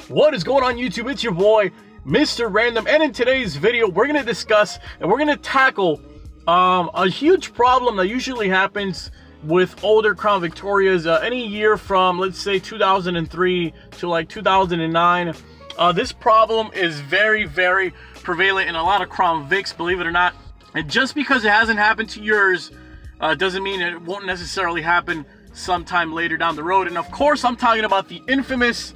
What is going on YouTube? It's your boy, Mr. Random, and in today's video, we're going to discuss and we're going to tackle a huge problem that usually happens with older Crown Victorias any year from, let's say, 2003 to like 2009. This problem is very prevalent in a lot of Crown Vics, believe it or not. And just because it hasn't happened to yours doesn't mean it won't necessarily happen sometime later down the road. And of course, I'm talking about the infamous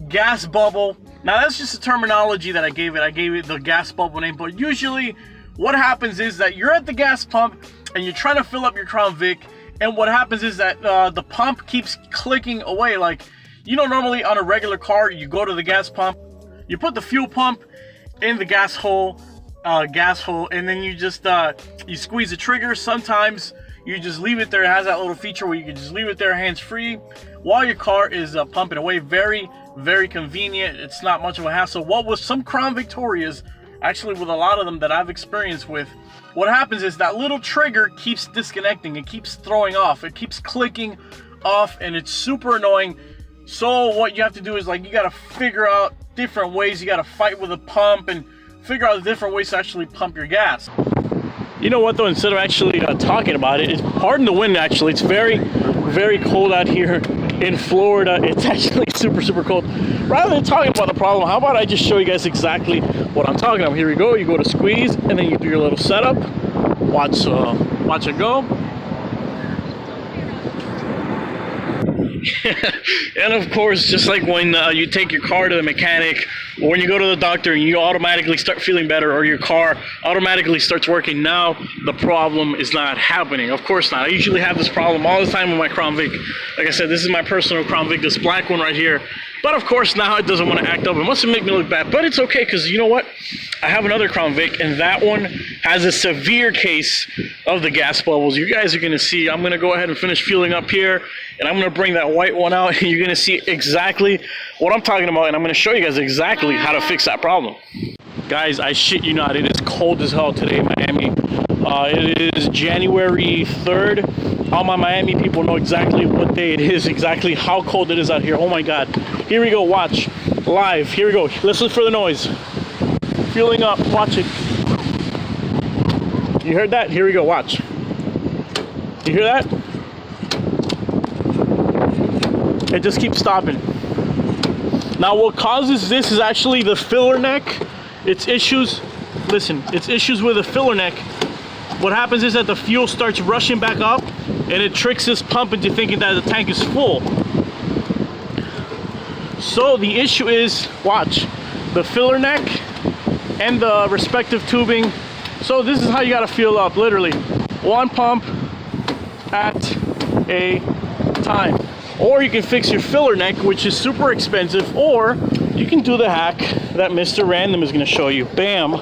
gas bubble. Now that's just a terminology that I gave it the gas bubble name, but usually what happens is that you're at the gas pump and you're trying to fill up your Crown Vic, and what happens is that the pump keeps clicking away. Like, you know, normally on a regular car, you go to the gas pump, you put the fuel pump in the gas hole, and then you just you squeeze the trigger. Sometimes you just leave it there. It has that little feature where you can just leave it there hands-free while your car is pumping away. Very convenient. It's not much of a hassle. What with some Crown Victorias, actually with a lot of them that I've experienced with, what happens is that little trigger keeps disconnecting. It keeps throwing off. It keeps clicking off, and it's super annoying. So what you have to do is, like, you got to figure out different ways. You got to fight with the pump and figure out different ways to actually pump your gas. You know what though, instead of actually talking about it, pardon the wind actually, it's very cold out here in Florida. It's actually super cold. Rather than talking about the problem, how about I just show you guys exactly what I'm talking about. Here we go. You go to squeeze and then you do your little setup. Watch it go. And of course, just like when you take your car to the mechanic, or when you go to the doctor and you automatically start feeling better, or your car automatically starts working, now the problem is not happening. Of course not. I usually have this problem all the time with my Crown Vic. Like I said, this is my personal Crown Vic, this black one right here. But of course now it doesn't want to act up. It must make me look bad, but it's okay, because you know what? I have another Crown Vic, and that one has a severe case of the gas bubbles. You guys are going to see. I'm going to go ahead and finish fueling up here, and I'm going to bring that white one out, and you're going to see exactly what I'm talking about, and I'm going to show you guys exactly how to fix that problem. Guys, I shit you not, it is cold as hell today in Miami. It is January 3rd. All my Miami people know exactly what day it is, exactly how cold it is out here. Oh my God. Here we go, watch. Live, here we go. Listen for the noise. Fueling up, watch it. You heard that? Here we go, watch. You hear that? It just keeps stopping. Now what causes this is actually the filler neck. It's issues, listen, it's issues with the filler neck. What happens is that the fuel starts rushing back up, and it tricks this pump into thinking that the tank is full. So the issue is, watch, the filler neck and the respective tubing. So this is how you gotta fuel up, literally. One pump at a time. Or you can fix your filler neck, which is super expensive, or you can do the hack that Mr. Random is gonna show you. Bam,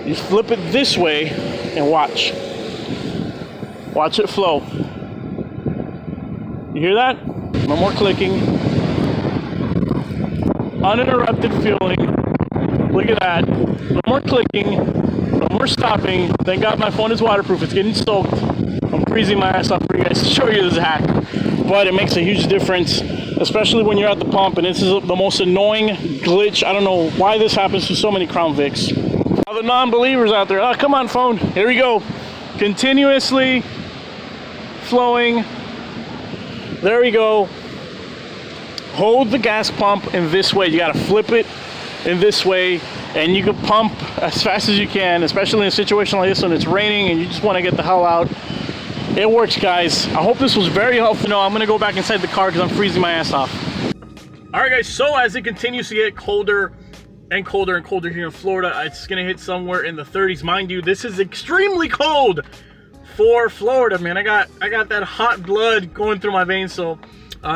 you flip it this way and watch it flow. You hear that? No more clicking, uninterrupted fueling. Look at that. No more clicking, no more stopping. Thank God my phone is waterproof. It's getting soaked. I'm freezing my ass off for you guys to show you this hack, but it makes a huge difference, especially when you're at the pump. And this is the most annoying glitch. I don't know why this happens to so many Crown Vics. All the non-believers out there, oh, come on phone, here we go. Continuously flowing. There we go. Hold the gas pump in this way. You gotta flip it in this way, and you can pump as fast as you can, especially in a situation like this when it's raining and you just want to get the hell out. It works, guys. I hope this was very helpful. No, I'm gonna go back inside the car because I'm freezing my ass off. All right, guys, so as it continues to get colder and colder and colder here in Florida, it's gonna hit somewhere in the 30s. Mind you, this is extremely cold for Florida, man. I got that hot blood going through my veins, so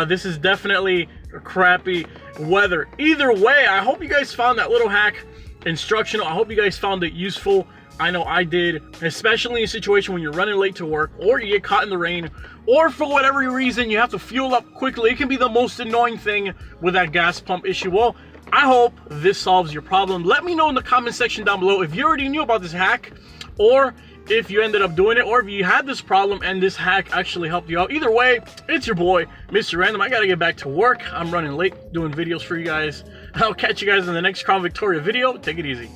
this is definitely a crappy weather. Either way, I hope you guys found that little hack instructional. I hope you guys found it useful. I know I did, especially in a situation when you're running late to work, or you get caught in the rain, or for whatever reason you have to fuel up quickly. It can be the most annoying thing with that gas pump issue. Well, I hope this solves your problem. Let me know in the comment section down below if you already knew about this hack, or if you ended up doing it, or if you had this problem and this hack actually helped you out. Either way, it's your boy, Mr. Random. I gotta get back to work. I'm running late doing videos for you guys. I'll catch you guys in the next Crown Victoria video. Take it easy.